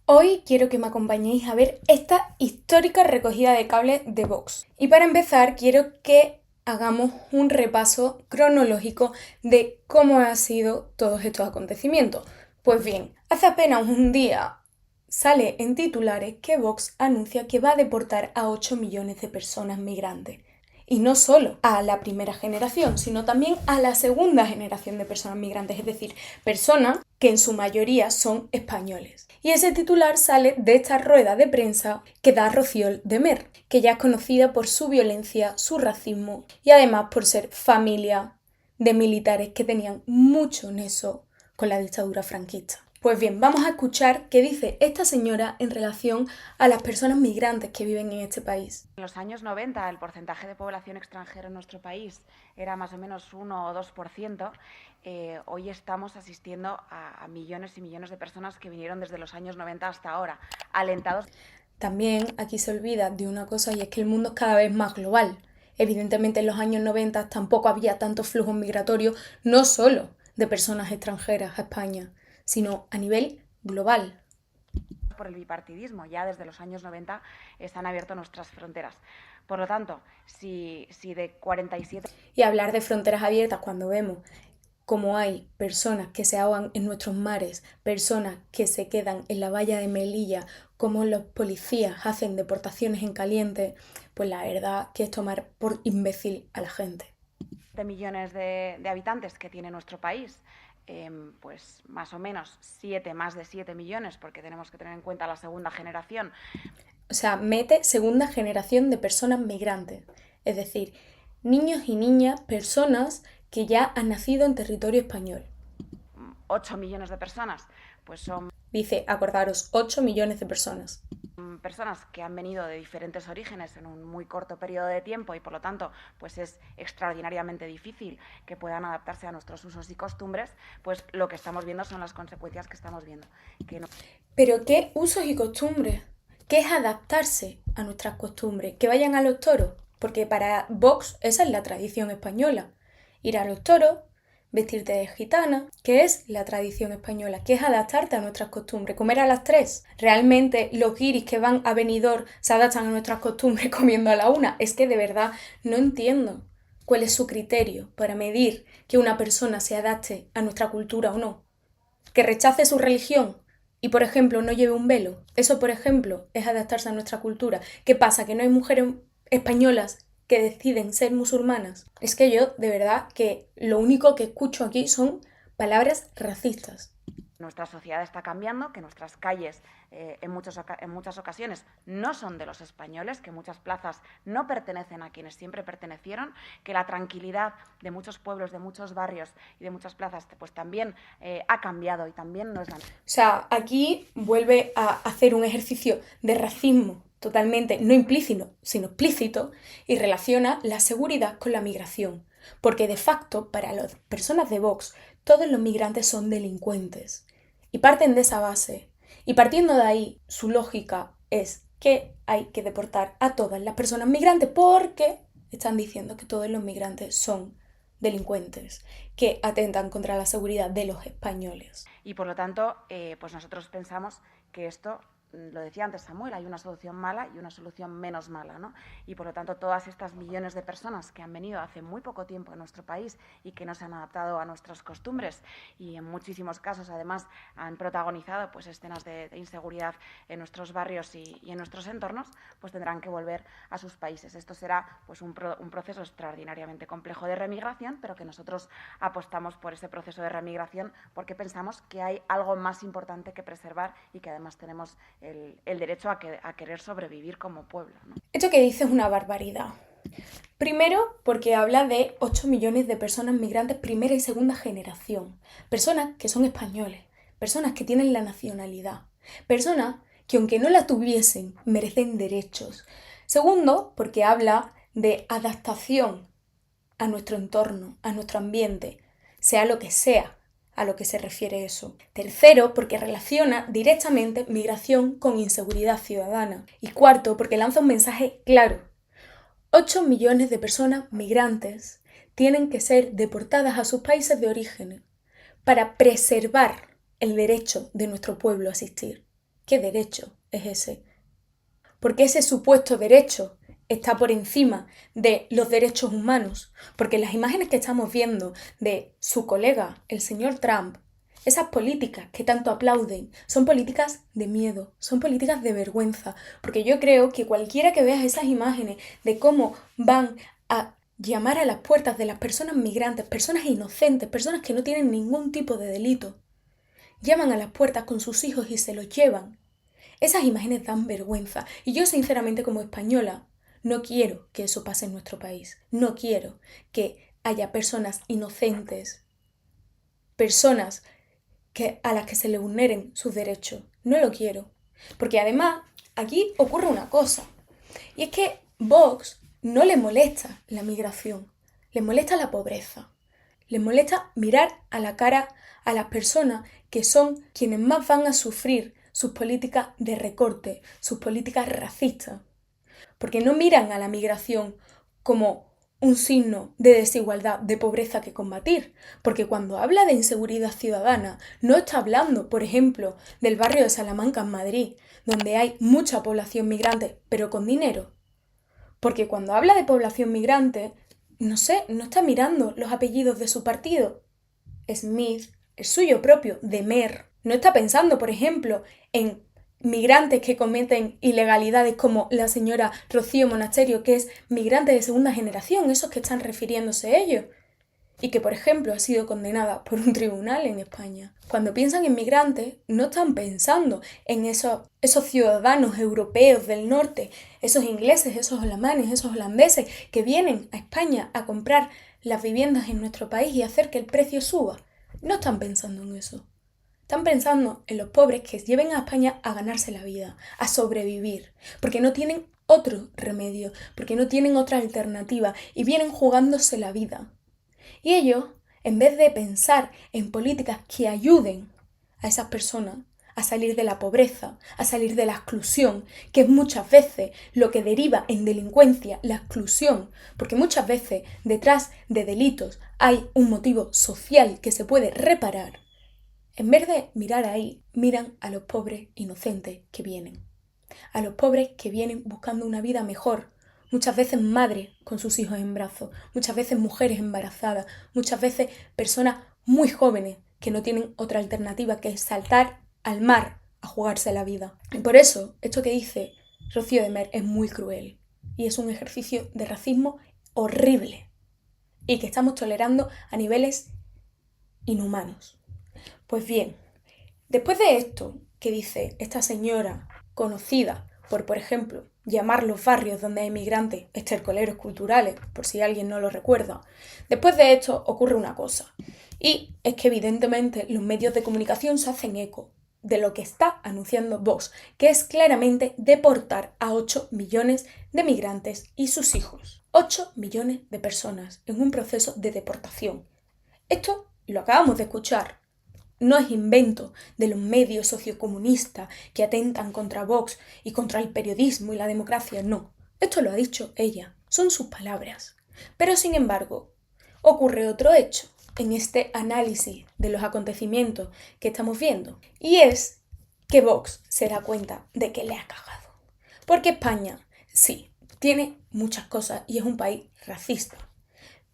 Hoy quiero que me acompañéis a ver esta histórica recogida de cables de Vox. Y para empezar quiero que hagamos un repaso cronológico de cómo han sido todos estos acontecimientos. Pues bien, hace apenas un día sale en titulares que Vox anuncia que va a deportar a 8 millones de personas migrantes. Y no solo a la primera generación, sino también a la segunda generación de personas migrantes, es decir, personas que en su mayoría son españoles. Y ese titular sale de esta rueda de prensa que da Rocío de Mer, que ya es conocida por su violencia, su racismo y además por ser familia de militares que tenían mucho nexo con la dictadura franquista. Pues bien, vamos a escuchar qué dice esta señora en relación a las personas migrantes que viven en este país. En los años 90 el porcentaje de población extranjera en nuestro país era más o menos 1 o 2%. Hoy estamos asistiendo a millones y millones de personas que vinieron desde los años 90 hasta ahora, alentados. También aquí se olvida de una cosa y es que el mundo es cada vez más global. Evidentemente en los años 90 tampoco había tantos flujos migratorios, no solo de personas extranjeras a España, sino a nivel global. Por el bipartidismo, ya desde los años 90 están abiertas nuestras fronteras. Por lo tanto, si de 47... Y hablar de fronteras abiertas cuando vemos cómo hay personas que se ahogan en nuestros mares, personas que se quedan en la valla de Melilla, cómo los policías hacen deportaciones en caliente, pues la verdad que es tomar por imbécil a la gente. de millones de habitantes que tiene nuestro país, pues más o menos más de 7 millones, porque tenemos que tener en cuenta la segunda generación. O sea, mete segunda generación de personas migrantes, es decir, niños y niñas, personas que ya han nacido en territorio español. 8 millones de personas, pues son Dice, acordaros, 8 millones de personas. personas que han venido de diferentes orígenes en un muy corto periodo de tiempo y por lo tanto pues es extraordinariamente difícil que puedan adaptarse a nuestros usos y costumbres. Pues lo que estamos viendo son las consecuencias que estamos viendo. Que no... Pero ¿qué usos y costumbres? ¿Qué es adaptarse a nuestras costumbres? ¿Que vayan a los toros? Porque para Vox esa es la tradición española. Ir a los toros, vestirte de gitana, que es la tradición española, que es adaptarte a nuestras costumbres, comer a las 3. Realmente los guiris que van a Benidorm se adaptan a nuestras costumbres comiendo a la 1. Es que de verdad no entiendo cuál es su criterio para medir que una persona se adapte a nuestra cultura o no. Que rechace su religión y, por ejemplo, no lleve un velo. Eso, por ejemplo, es adaptarse a nuestra cultura. ¿Qué pasa? ¿Que no hay mujeres españolas que deciden ser musulmanas? Es que yo, de verdad, que lo único que escucho aquí son palabras racistas. Nuestra sociedad está cambiando, que nuestras calles en muchas ocasiones no son de los españoles, que muchas plazas no pertenecen a quienes siempre pertenecieron, que la tranquilidad de muchos pueblos, de muchos barrios y de muchas plazas pues también ha cambiado y también no es la... O sea, aquí vuelve a hacer un ejercicio de racismo totalmente no implícito, sino explícito, y relaciona la seguridad con la migración. Porque de facto, para las personas de Vox, todos los migrantes son delincuentes. Y parten de esa base. Y partiendo de ahí, su lógica es que hay que deportar a todas las personas migrantes porque están diciendo que todos los migrantes son delincuentes que atentan contra la seguridad de los españoles. Y por lo tanto, pues nosotros pensamos que esto, lo decía antes Samuel, hay una solución mala y una solución menos mala, ¿no? Y por lo tanto, todas estas millones de personas que han venido hace muy poco tiempo a nuestro país y que no se han adaptado a nuestras costumbres y en muchísimos casos, además, han protagonizado pues escenas de inseguridad en nuestros barrios y en nuestros entornos, pues tendrán que volver a sus países. Esto será pues un proceso extraordinariamente complejo de remigración, pero que nosotros apostamos por ese proceso de remigración porque pensamos que hay algo más importante que preservar y que además tenemos el derecho a querer sobrevivir como pueblo, ¿no? Esto que dice es una barbaridad. Primero, porque habla de 8 millones de personas migrantes primera y segunda generación. Personas que son españoles, personas que tienen la nacionalidad, personas que aunque no la tuviesen, merecen derechos. Segundo, porque habla de adaptación a nuestro entorno, a nuestro ambiente, sea lo que sea a lo que se refiere eso. Tercero, porque relaciona directamente migración con inseguridad ciudadana. Y cuarto, porque lanza un mensaje claro. 8 millones de personas migrantes tienen que ser deportadas a sus países de origen para preservar el derecho de nuestro pueblo a existir. ¿Qué derecho es ese? Porque ese supuesto derecho está por encima de los derechos humanos. Porque las imágenes que estamos viendo de su colega, el señor Trump, esas políticas que tanto aplauden, son políticas de miedo, son políticas de vergüenza. Porque yo creo que cualquiera que vea esas imágenes de cómo van a llamar a las puertas de las personas migrantes, personas inocentes, personas que no tienen ningún tipo de delito, llaman a las puertas con sus hijos y se los llevan. Esas imágenes dan vergüenza. Y yo, sinceramente, como española, no quiero que eso pase en nuestro país. No quiero que haya personas inocentes, personas a las que se le vulneren sus derechos. No lo quiero. Porque además, aquí ocurre una cosa. Y es que Vox no le molesta la migración. Le molesta la pobreza. Les molesta mirar a la cara a las personas que son quienes más van a sufrir sus políticas de recorte, sus políticas racistas. Porque no miran a la migración como un signo de desigualdad, de pobreza que combatir. Porque cuando habla de inseguridad ciudadana, no está hablando, por ejemplo, del barrio de Salamanca en Madrid, donde hay mucha población migrante, pero con dinero. Porque cuando habla de población migrante, no está mirando los apellidos de su partido. Smith, el suyo propio, Demer. No está pensando, por ejemplo, en migrantes que cometen ilegalidades como la señora Rocío Monasterio, que es migrante de segunda generación, esos que están refiriéndose a ellos. Y que, por ejemplo, ha sido condenada por un tribunal en España. Cuando piensan en migrantes, no están pensando en esos ciudadanos europeos del norte, esos ingleses, esos alemanes, esos holandeses que vienen a España a comprar las viviendas en nuestro país y hacer que el precio suba. No están pensando en eso. Están pensando en los pobres que lleven a España a ganarse la vida, a sobrevivir, porque no tienen otro remedio, porque no tienen otra alternativa y vienen jugándose la vida. Y ellos, en vez de pensar en políticas que ayuden a esas personas a salir de la pobreza, a salir de la exclusión, que es muchas veces lo que deriva en delincuencia, la exclusión, porque muchas veces detrás de delitos hay un motivo social que se puede reparar, en vez de mirar ahí, miran a los pobres inocentes que vienen, a los pobres que vienen buscando una vida mejor, muchas veces madres con sus hijos en brazos, muchas veces mujeres embarazadas, muchas veces personas muy jóvenes que no tienen otra alternativa que saltar al mar a jugarse la vida. Y por eso, esto que dice Rocío Demer es muy cruel y es un ejercicio de racismo horrible y que estamos tolerando a niveles inhumanos. Pues bien, después de esto que dice esta señora conocida por ejemplo, llamar los barrios donde hay migrantes estercoleros culturales, por si alguien no lo recuerda, después de esto ocurre una cosa, y es que evidentemente los medios de comunicación se hacen eco de lo que está anunciando Vox, que es claramente deportar a 8 millones de migrantes y sus hijos. 8 millones de personas en un proceso de deportación. Esto lo acabamos de escuchar. No es invento de los medios sociocomunistas que atentan contra Vox y contra el periodismo y la democracia, no. Esto lo ha dicho ella, son sus palabras. Pero sin embargo, ocurre otro hecho en este análisis de los acontecimientos que estamos viendo. Y es que Vox se da cuenta de que le ha cagado. Porque España, sí, tiene muchas cosas y es un país racista.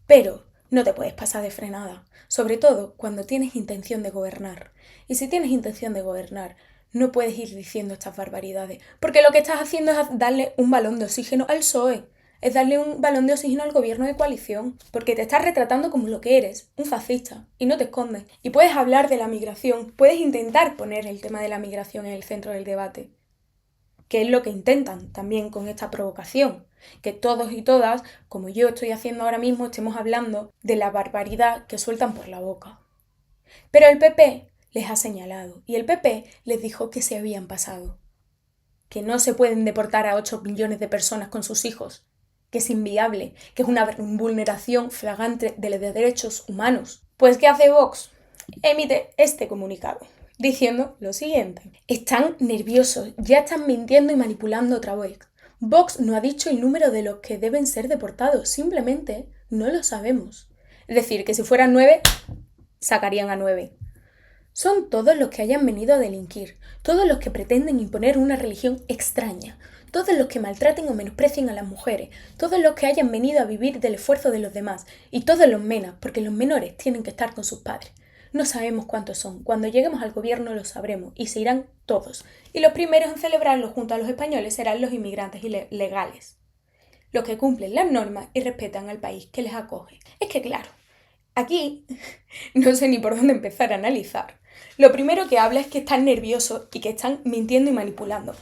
Pero no te puedes pasar de frenada, sobre todo cuando tienes intención de gobernar. Y si tienes intención de gobernar, no puedes ir diciendo estas barbaridades, porque lo que estás haciendo es darle un balón de oxígeno al PSOE, es darle un balón de oxígeno al gobierno de coalición, porque te estás retratando como lo que eres, un fascista, y no te escondes. Y puedes hablar de la migración, puedes intentar poner el tema de la migración en el centro del debate, que es lo que intentan también con esta provocación. Que todos y todas, como yo estoy haciendo ahora mismo, estemos hablando de la barbaridad que sueltan por la boca. Pero el PP les ha señalado y el PP les dijo que se habían pasado. Que no se pueden deportar a 8 millones de personas con sus hijos, que es inviable, que es una vulneración flagrante de los derechos humanos. Pues ¿qué hace Vox? Emite este comunicado diciendo lo siguiente. Están nerviosos, ya están mintiendo y manipulando otra vez. Vox no ha dicho el número de los que deben ser deportados, simplemente no lo sabemos. Es decir, que si fueran 9, sacarían a 9. son todos los que hayan venido a delinquir, todos los que pretenden imponer una religión extraña, todos los que maltraten o menosprecien a las mujeres, todos los que hayan venido a vivir del esfuerzo de los demás, y todos los menas, porque los menores tienen que estar con sus padres. No sabemos cuántos son, cuando lleguemos al gobierno lo sabremos, y se irán todos. Y los primeros en celebrarlo junto a los españoles serán los inmigrantes legales, los que cumplen las normas y respetan al país que les acoge. Es que claro, aquí no sé ni por dónde empezar a analizar. Lo primero que habla es que están nerviosos y que están mintiendo y manipulando.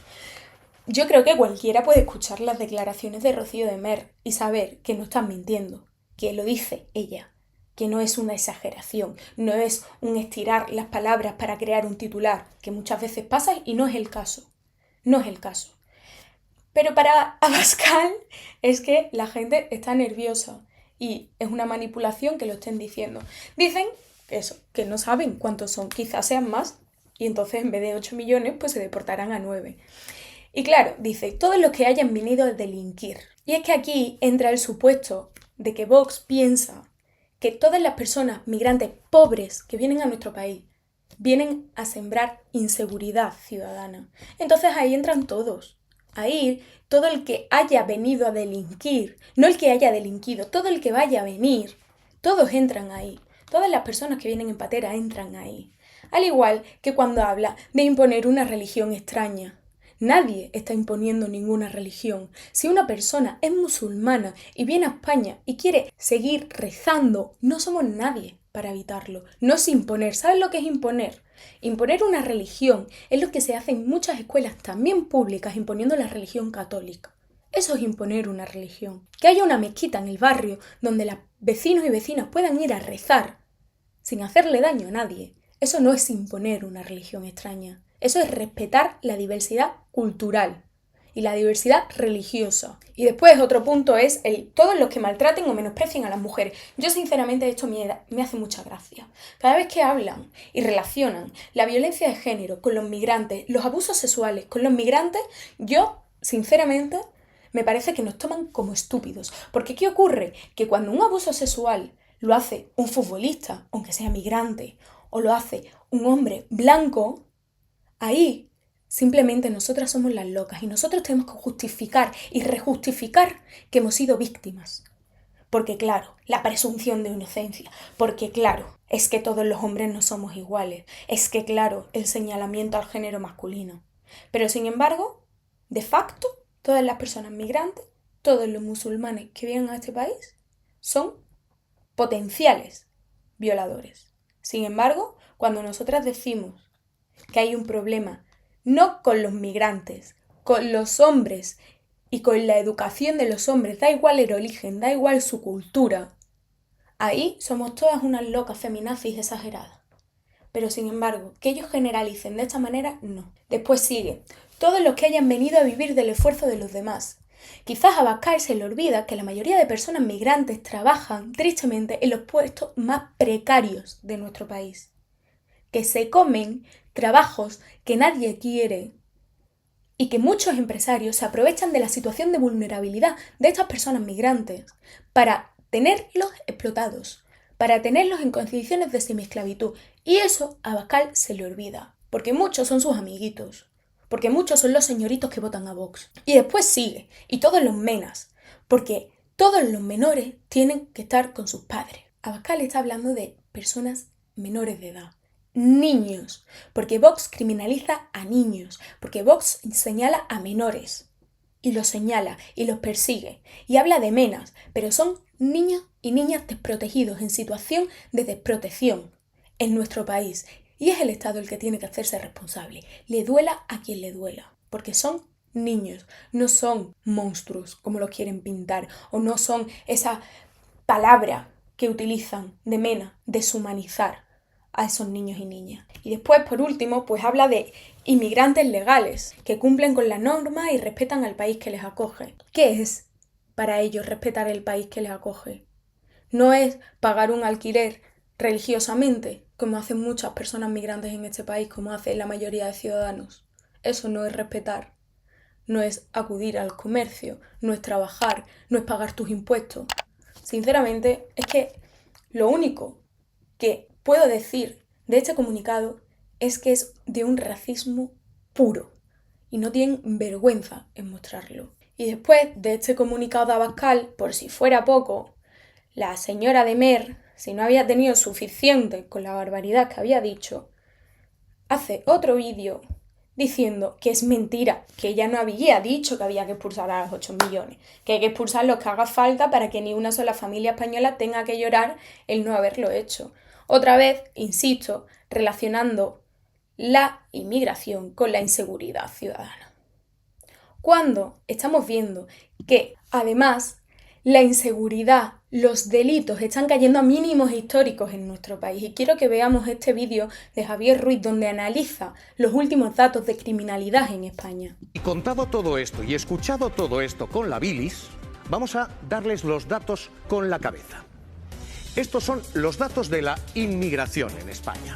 Yo creo que cualquiera puede escuchar las declaraciones de Rocío de Mer y saber que no están mintiendo, que lo dice ella, que no es una exageración, no es un estirar las palabras para crear un titular, que muchas veces pasa y no es el caso. No es el caso. Pero para Abascal es que la gente está nerviosa y es una manipulación que lo estén diciendo. Dicen eso, que no saben cuántos son, quizás sean más y entonces en vez de 8 millones pues se deportarán a 9. Y claro, dice, todos los que hayan venido a delinquir. Y es que aquí entra el supuesto de que Vox piensa que todas las personas migrantes pobres que vienen a nuestro país vienen a sembrar inseguridad ciudadana. Entonces ahí entran todos. Ahí todo el que haya venido a delinquir, no el que haya delinquido, todo el que vaya a venir, todos entran ahí. Todas las personas que vienen en patera entran ahí. Al igual que cuando habla de imponer una religión extraña. Nadie está imponiendo ninguna religión. Si una persona es musulmana y viene a España y quiere seguir rezando, no somos nadie para evitarlo. No es imponer. ¿Sabes lo que es imponer? Imponer una religión es lo que se hace en muchas escuelas, también públicas, imponiendo la religión católica. Eso es imponer una religión. Que haya una mezquita en el barrio donde los vecinos y vecinas puedan ir a rezar sin hacerle daño a nadie. Eso no es imponer una religión extraña. Eso es respetar la diversidad cultural y la diversidad religiosa. Y después otro punto es todos los que maltraten o menosprecien a las mujeres. Yo sinceramente esto me hace mucha gracia. Cada vez que hablan y relacionan la violencia de género con los migrantes, los abusos sexuales con los migrantes, yo sinceramente me parece que nos toman como estúpidos. Porque ¿qué ocurre? Que cuando un abuso sexual lo hace un futbolista, aunque sea migrante, o lo hace un hombre blanco, ahí simplemente nosotras somos las locas y nosotros tenemos que justificar y rejustificar que hemos sido víctimas. Porque claro, la presunción de inocencia, porque claro, es que todos los hombres no somos iguales, es que claro, el señalamiento al género masculino. Pero sin embargo, de facto, todas las personas migrantes, todos los musulmanes que vienen a este país, son potenciales violadores. Sin embargo, cuando nosotras decimos que hay un problema no con los migrantes, con los hombres y con la educación de los hombres, da igual el origen, da igual su cultura, ahí somos todas unas locas feminazis exageradas. Pero sin embargo, que ellos generalicen de esta manera, no. Después sigue, todos los que hayan venido a vivir del esfuerzo de los demás. Quizás a Abascal se le olvida que la mayoría de personas migrantes trabajan tristemente en los puestos más precarios de nuestro país, que se comen trabajos que nadie quiere y que muchos empresarios se aprovechan de la situación de vulnerabilidad de estas personas migrantes para tenerlos explotados, para tenerlos en condiciones de semiesclavitud. Y eso a Abascal se le olvida, porque muchos son sus amiguitos, porque muchos son los señoritos que votan a Vox. Y después sigue, y todos los menas, porque todos los menores tienen que estar con sus padres. Abascal está hablando de personas menores de edad. Niños, porque Vox criminaliza a niños, porque Vox señala a menores y los señala y los persigue y habla de menas, pero son niños y niñas desprotegidos en situación de desprotección en nuestro país y es el Estado el que tiene que hacerse responsable, le duela a quien le duela, porque son niños, no son monstruos como lo quieren pintar o no son esa palabra que utilizan de mena, deshumanizar a esos niños y niñas. Y después, por último, pues habla de inmigrantes legales, que cumplen con la norma y respetan al país que les acoge. ¿Qué es para ellos respetar el país que les acoge? No es pagar un alquiler religiosamente, como hacen muchas personas migrantes en este país, como hace la mayoría de ciudadanos. Eso no es respetar. No es acudir al comercio, no es trabajar, no es pagar tus impuestos. Sinceramente, es que lo único que puedo decir de este comunicado es que es de un racismo puro y no tienen vergüenza en mostrarlo. Y después de este comunicado de Abascal, por si fuera poco, la señora de Mer, si no había tenido suficiente con la barbaridad que había dicho, hace otro vídeo diciendo que es mentira, que ella no había dicho que había que expulsar a los 8 millones, que hay que expulsar los que haga falta para que ni una sola familia española tenga que llorar el no haberlo hecho. Otra vez, insisto, relacionando la inmigración con la inseguridad ciudadana. Cuando estamos viendo que, además, la inseguridad, los delitos están cayendo a mínimos históricos en nuestro país. Y quiero que veamos este vídeo de Javier Ruiz donde analiza los últimos datos de criminalidad en España. Y contado todo esto y escuchado todo esto con la bilis, vamos a darles los datos con la cabeza. Estos son los datos de la inmigración en España.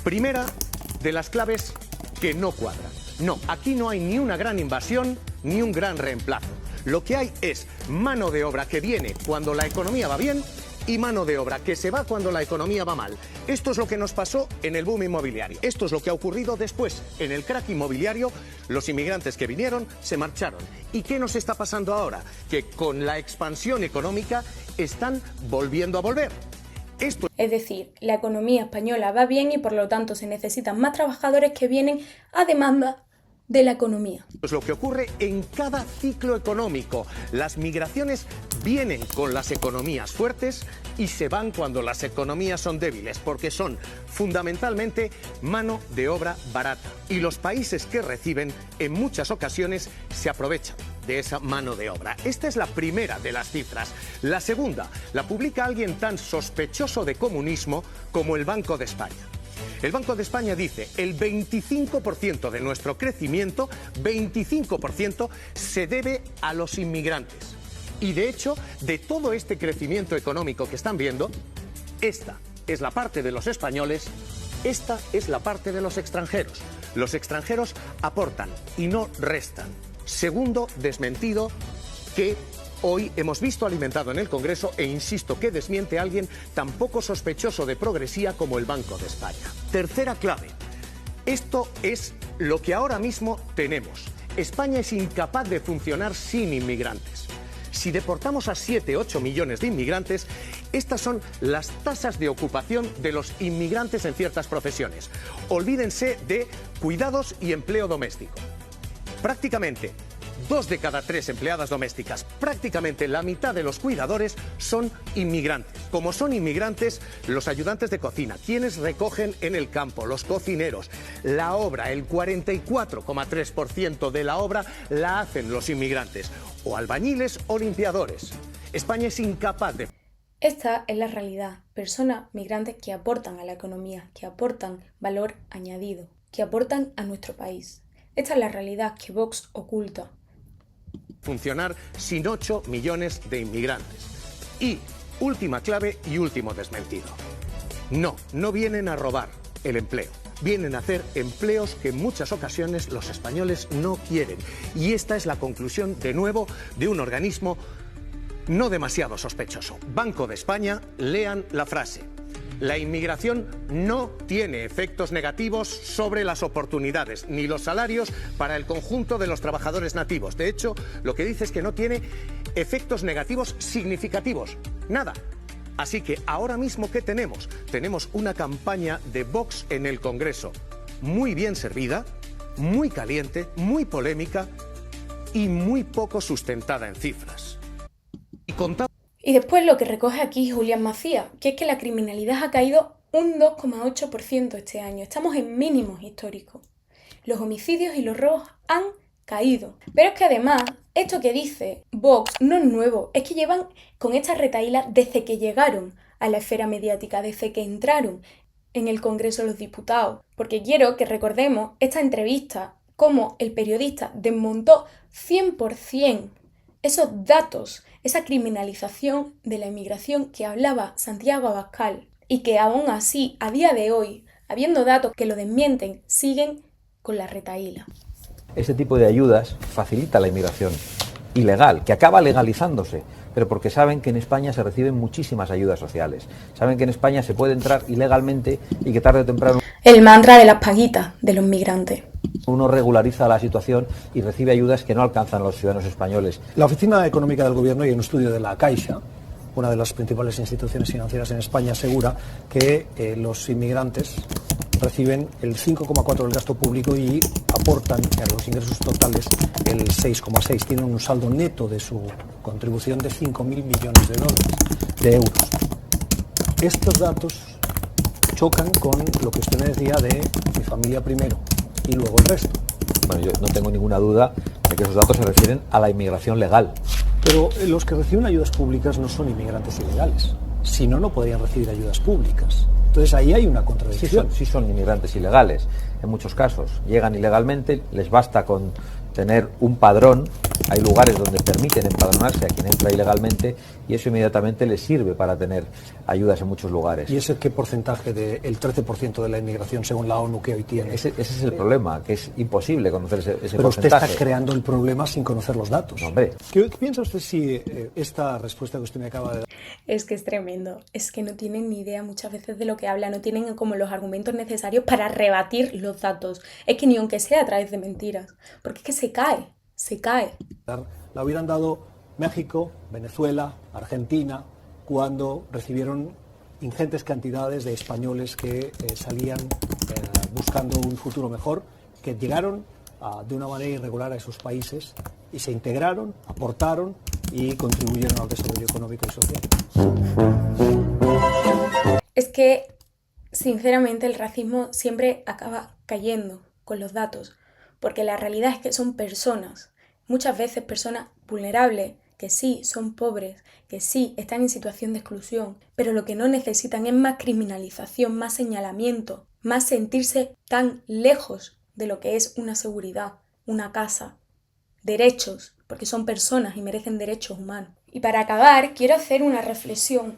Primera de las claves que no cuadran. No, aquí no hay ni una gran invasión ni un gran reemplazo. Lo que hay es mano de obra que viene cuando la economía va bien y mano de obra que se va cuando la economía va mal. Esto es lo que nos pasó en el boom inmobiliario. Esto es lo que ha ocurrido después en el crack inmobiliario. Los inmigrantes que vinieron se marcharon. ¿Y qué nos está pasando ahora? Que con la expansión económica están volviendo a volver. Es decir, la economía española va bien y por lo tanto se necesitan más trabajadores que vienen a demanda de la economía. Es lo que ocurre en cada ciclo económico. Las migraciones vienen con las economías fuertes y se van cuando las economías son débiles, porque son fundamentalmente mano de obra barata. Y los países que reciben, en muchas ocasiones, se aprovechan de esa mano de obra. Esta es la primera de las cifras. La segunda la publica alguien tan sospechoso de comunismo como el Banco de España. El Banco de España dice el 25% de nuestro crecimiento, 25% se debe a los inmigrantes. Y de hecho, de todo este crecimiento económico que están viendo, esta es la parte de los españoles, esta es la parte de los extranjeros. Los extranjeros aportan y no restan. Segundo desmentido que hoy hemos visto alimentado en el Congreso e insisto que desmiente a alguien tan poco sospechoso de progresía como el Banco de España. Tercera clave. Esto es lo que ahora mismo tenemos. España es incapaz de funcionar sin inmigrantes. Si deportamos a 7-8 millones de inmigrantes, estas son las tasas de ocupación de los inmigrantes en ciertas profesiones. Olvídense de cuidados y empleo doméstico. Prácticamente 2 de cada 3 empleadas domésticas, prácticamente la mitad de los cuidadores son inmigrantes. Como son inmigrantes, los ayudantes de cocina, quienes recogen en el campo, los cocineros, la obra, el 44,3% de la obra la hacen los inmigrantes, o albañiles o limpiadores. España es incapaz de... Esta es la realidad. Personas migrantes que aportan a la economía, que aportan valor añadido, que aportan a nuestro país. Esta es la realidad que Vox oculta. Funcionar sin 8 millones de inmigrantes. Y última clave y último desmentido. No vienen a robar el empleo. Vienen a hacer empleos que en muchas ocasiones los españoles no quieren. Y esta es la conclusión, de nuevo, de un organismo no demasiado sospechoso. Banco de España, lean la frase. La inmigración no tiene efectos negativos sobre las oportunidades ni los salarios para el conjunto de los trabajadores nativos. De hecho, lo que dice es que no tiene efectos negativos significativos. Nada. Así que ahora mismo, ¿qué tenemos? Tenemos una campaña de Vox en el Congreso muy bien servida, muy caliente, muy polémica y muy poco sustentada en cifras. Y después lo que recoge aquí Julián Macías, que es que la criminalidad ha caído un 2,8% este año. Estamos en mínimos históricos. Los homicidios y los robos han caído. Pero es que además, esto que dice Vox no es nuevo. Es que llevan con esta retahíla desde que llegaron a la esfera mediática, desde que entraron en el Congreso de los Diputados. Porque quiero que recordemos esta entrevista, cómo el periodista desmontó 100% esos datos, esa criminalización de la inmigración que hablaba Santiago Abascal y que aún así, a día de hoy, habiendo datos que lo desmienten, siguen con la retahíla. Este tipo de ayudas facilita la inmigración ilegal, que acaba legalizándose, pero porque saben que en España se reciben muchísimas ayudas sociales. Saben que en España se puede entrar ilegalmente y que tarde o temprano El mantra de las paguitas de los migrantes. uno regulariza la situación y recibe ayudas que no alcanzan a los ciudadanos españoles. La Oficina Económica del Gobierno y un estudio de la Caixa, una de las principales instituciones financieras en España, asegura que los inmigrantes reciben el 5,4% del gasto público y aportan a los ingresos totales el 6,6%. Tienen un saldo neto de su contribución de 5.000 millones de euros. Estos datos chocan con lo que usted me decía de mi familia primero y luego el resto. Bueno, yo no tengo ninguna duda de que esos datos se refieren a la inmigración legal. Pero los que reciben ayudas públicas no son inmigrantes ilegales. Si no, no podrían recibir ayudas públicas. Entonces ahí hay una contradicción. Sí son inmigrantes ilegales, en muchos casos. Llegan ilegalmente, les basta con tener un padrón. Hay lugares donde permiten empadronarse a quien entra ilegalmente y eso inmediatamente les sirve para tener ayudas en muchos lugares. ¿Y ese qué porcentaje del 13% de la inmigración según la ONU que hoy tiene? Ese es el problema, que es imposible conocer ese Pero porcentaje. usted está creando el problema sin conocer los datos. No, hombre. ¿Qué piensa usted si esta respuesta que usted me acaba de dar? Es que es tremendo, es que no tienen ni idea muchas veces de lo que habla, no tienen como los argumentos necesarios para rebatir los datos. Es que ni aunque sea a través de mentiras, porque es que se cae. La hubieran dado México, Venezuela, Argentina, cuando recibieron ingentes cantidades de españoles que salían buscando un futuro mejor, que llegaron de una manera irregular a esos países y se integraron, aportaron y contribuyeron al desarrollo económico y social. Es que, sinceramente, el racismo siempre acaba cayendo con los datos, porque la realidad es que son personas, muchas veces personas vulnerables, que sí son pobres, que sí están en situación de exclusión, pero lo que no necesitan es más criminalización, más señalamiento, más sentirse tan lejos de lo que es una seguridad, una casa, derechos, porque son personas y merecen derechos humanos. Y para acabar, quiero hacer una reflexión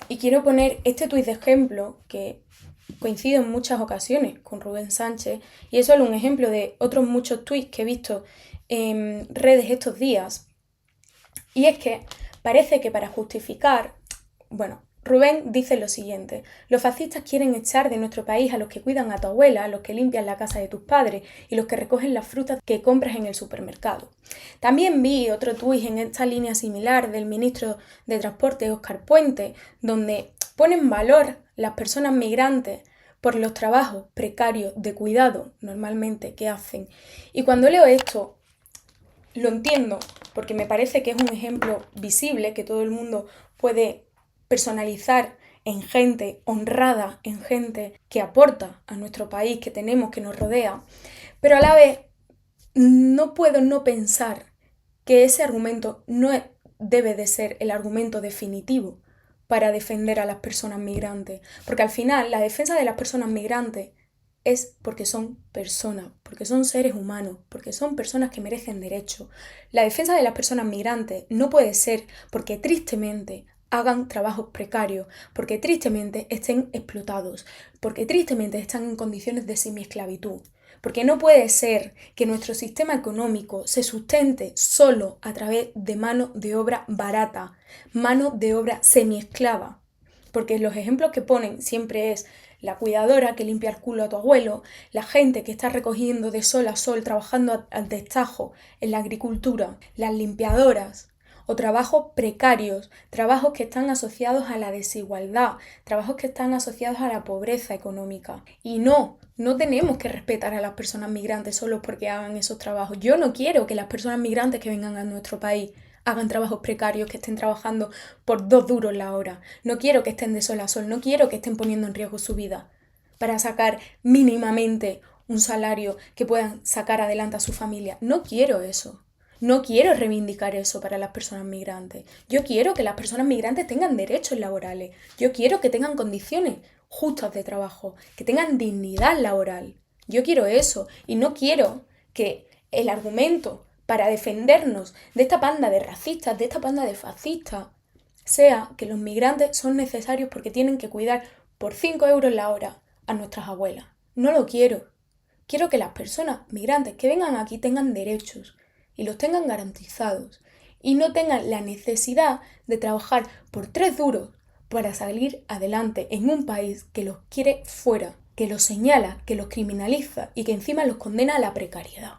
y quiero poner este tuit de ejemplo que coincide en muchas ocasiones con Rubén Sánchez y es solo un ejemplo de otros muchos tuits que he visto en redes estos días. Y es que parece que para justificar, Rubén dice lo siguiente: los fascistas quieren echar de nuestro país a los que cuidan a tu abuela, a los que limpian la casa de tus padres y los que recogen las frutas que compras en el supermercado. También vi otro tuit en esta línea similar del ministro de Transporte, Óscar Puente, donde pone en valor las personas migrantes por los trabajos precarios de cuidado normalmente que hacen. Y cuando leo esto, lo entiendo, porque me parece que es un ejemplo visible que todo el mundo puede personalizar en gente honrada, en gente que aporta a nuestro país, que tenemos, que nos rodea, pero a la vez no puedo no pensar que ese argumento no debe de ser el argumento definitivo para defender a las personas migrantes, porque al final la defensa de las personas migrantes es porque son personas, porque son seres humanos, porque son personas que merecen derechos. La defensa de las personas migrantes no puede ser porque tristemente hagan trabajos precarios, porque tristemente estén explotados, porque tristemente están en condiciones de semiesclavitud. Porque no puede ser que nuestro sistema económico se sustente solo a través de mano de obra barata, mano de obra semiesclava. Porque los ejemplos que ponen siempre es la cuidadora que limpia el culo a tu abuelo, la gente que está recogiendo de sol a sol, trabajando al destajo en la agricultura, las limpiadoras, o trabajos precarios, trabajos que están asociados a la desigualdad, trabajos que están asociados a la pobreza económica. Y no tenemos que respetar a las personas migrantes solo porque hagan esos trabajos. Yo no quiero que las personas migrantes que vengan a nuestro país hagan trabajos precarios, que estén trabajando por 2 duros la hora. No quiero que estén de sol a sol, no quiero que estén poniendo en riesgo su vida para sacar mínimamente un salario que puedan sacar adelante a su familia. No quiero eso. No quiero reivindicar eso para las personas migrantes. Yo quiero que las personas migrantes tengan derechos laborales. Yo quiero que tengan condiciones justas de trabajo, que tengan dignidad laboral. Yo quiero eso y no quiero que el argumento para defendernos de esta panda de racistas, de esta panda de fascistas, sea que los migrantes son necesarios porque tienen que cuidar por 5 euros la hora a nuestras abuelas. No lo quiero. Quiero que las personas migrantes que vengan aquí tengan derechos y los tengan garantizados y no tengan la necesidad de trabajar por 3 duros para salir adelante en un país que los quiere fuera, que los señala, que los criminaliza y que encima los condena a la precariedad.